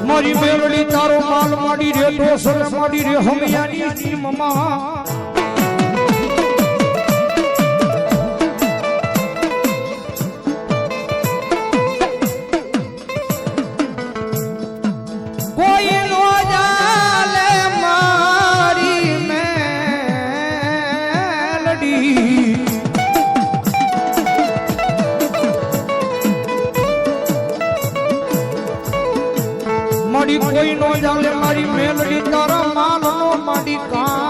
મારી મેલડી તારો માલ માડી રે દોસર માડી રે હમિયાની જી મમા કોઈ નો જાલે મારી મેલડી મારી કોઈ નો જાલે મારી મેલડી તારા માલ નો માડી કાન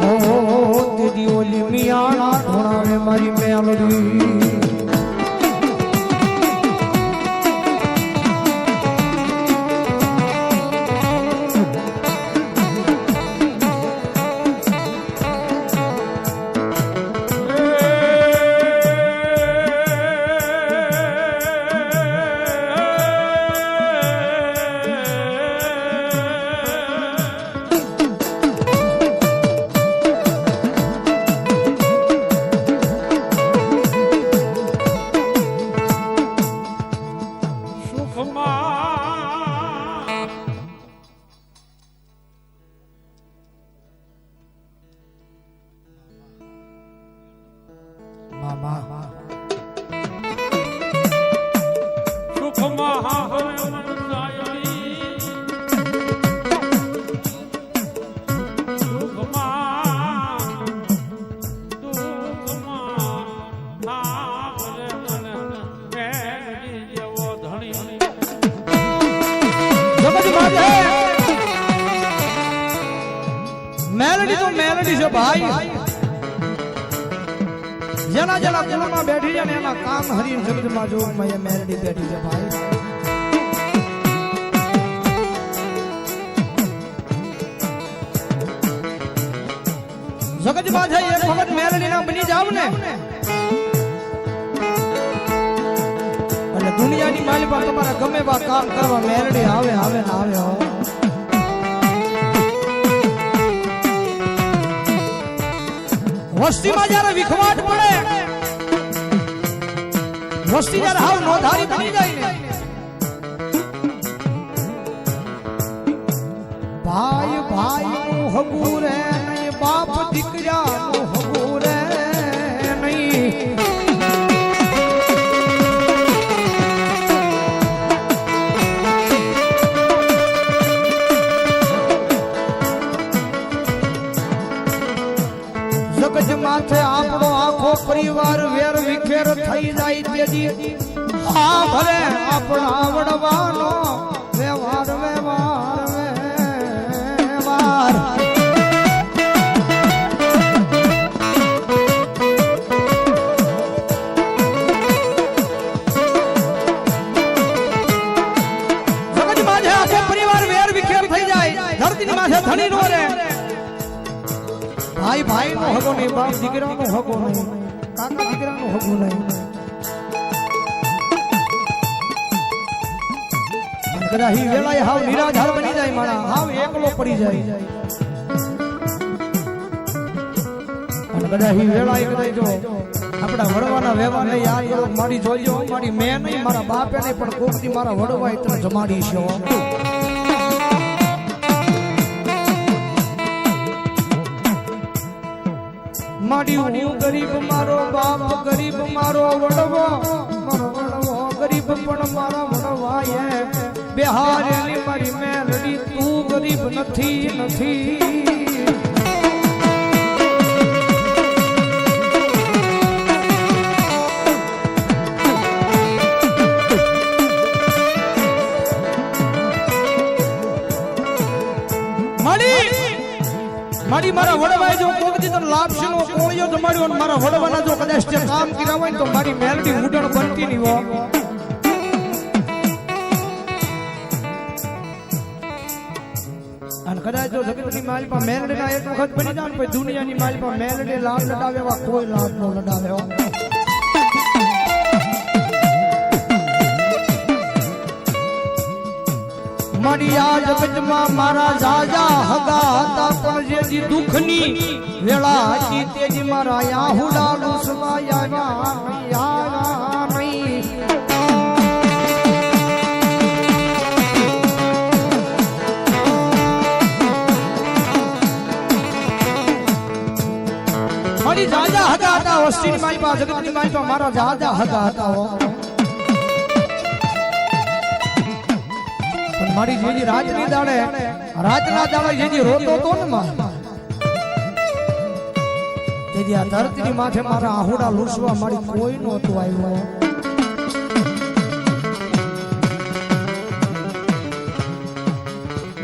ઓ તેરી ઓલી મિયાણા ઢોણાવે મારી મેલડી મેલડી તો મેલડી છે ભાઈ જેના જેના કુલમાં બેઠી છે ને એના કામ હરી જગતમાં જો મેલડી બેઠી છે ભાઈ જગતમાં જઈ એક વખત મેલડી ના બની જાવ ને અને દુનિયાની માલી પર તમારા ગમે એવા કામ કરવા મેલડી આવે આવે ને આવે વસ્તીમાં જયારે વિખવાટ પડે વસ્તી જયારે હાવ નોંધારી બની જાય ને ભાઈ ભાઈ નું હગું રે નહીં બાપ દીકરા નું હગું રે નહીં માથે આપણો આખો પરિવાર વેર વિખેર થઈ જાય તેથી આ ભલે આપણા વડવાનો વ્યવહાર વ્યવહાર વ્યવહાર જગત માથે આખો પરિવાર વેર વિખેર થઈ જાય ધરતીની માથે ધણી નો રે ભાઈ ભાઈ નો હગો નહીં બાપ દીકરા નો હગો નહીં કાકા દીકરા નો હગો નહીં કદાચ ઈ વેળાએ હાવ નિરાધાર બની જાય મારા, હાવ એકલો પડી જાય. અને કદાચ ઈ વેળાએ કદાચ જો આપણા વડવાના વ્યવહારને યાદ કરો, મારી જોજો, મારી મેં નહીં, મારા બાપે નહીં, પણ કોકથી મારા વડવાએ તને જમાડી છે. મારી હું ગરીબ, મારો બાપ ગરીબ, મારો વડવો ગરીબ, પણ મારા વડવાએ બિહારની મારી મેલડી તું ગરીબ નથી. મારી મારા વડવાએ જો કોકથી તને લાભશે નો કોળિયો જમાડ્યો, અને મારા વડવાના જો કદાચ તે કામ કર્યા હોય ને તો મારી મેલડી ઉડણ બનતી નહીં હો. અને કદાચ જો જગતની માલિપા મેલડીના એક વખત બની જાય ને પછી દુનિયાની માલિપા મેલડી લાભ લડાવે એવા કોઈ લાભ નો લડાવે હો. મારી આ જગતમાં મારા જાજા હગા હતા, પણ જેજી દુઃખની વેળા હતી તેજી મારા યાહુડા લુસવા આવ્યા નહીં. મારી જાજા હગા હતા, વસ્તીની માલિપા જગતની માલિપા મારા જાજા હગા હતા. મારી જેજી રાતના દાડે જેજી રોતો તો ને માં, જેજી આ ધરતીની માથે મારા આહુડા લૂસવા મારી કોઈ નહોતું આવ્યું.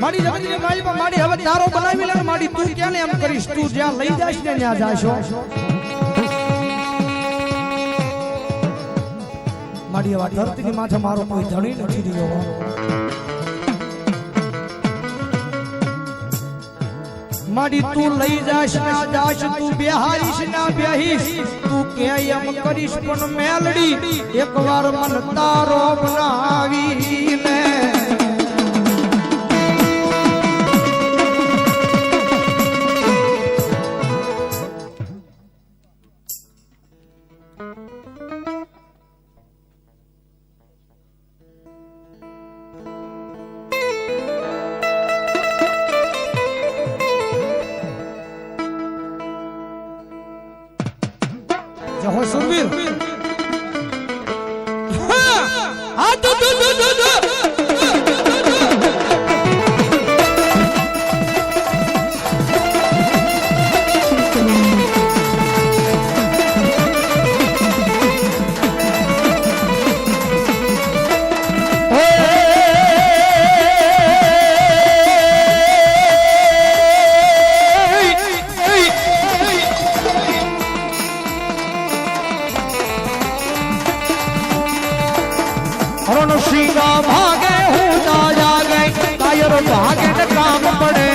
મારી જગતની માલિપા મારી હવે તારો બનાવી લે, મારી તું ક્યાં એમ કરીશ, તું જ્યાં લઈ જાશ ને ત્યાં જાશો. મારી હવે ધરતીની માથે મારો કોઈ ધણી નથી રહ્યો. મારી તું લઈ જાશ ના જાશ, તું બેહારીશ ના બેહીશ, તું કે એમ કરીશ, પણ મેલડી એકવાર મન તારો બનાવી લે. જહો સુરવીર હા તો ભાગે હું ના જાગે, કાયર ભાગે ને કામ પડે.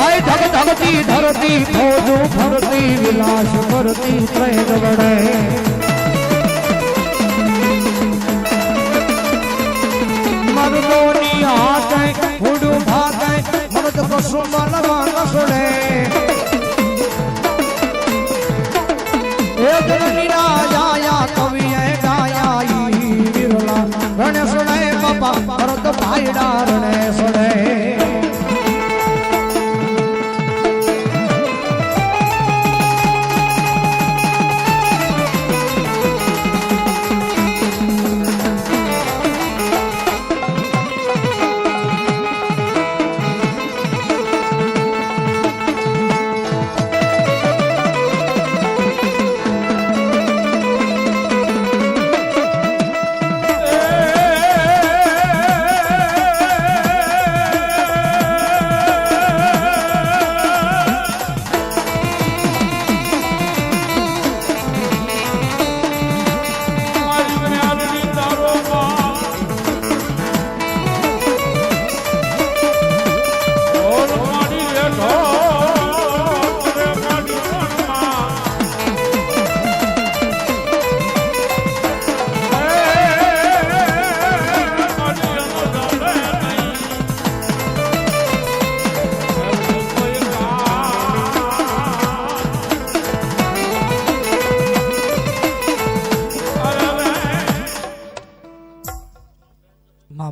આય ધગ ધગતી ધરતી ફોજું ફરતી, વિલાસ કરતી પ્રેમ વડે. મરદોની હાથે હુડું ભાગે, મરદ કશું માનવા ન છોડે. રણે સુણે બાપા ભરત ભાઈડા રણે સુણે.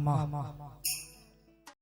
માં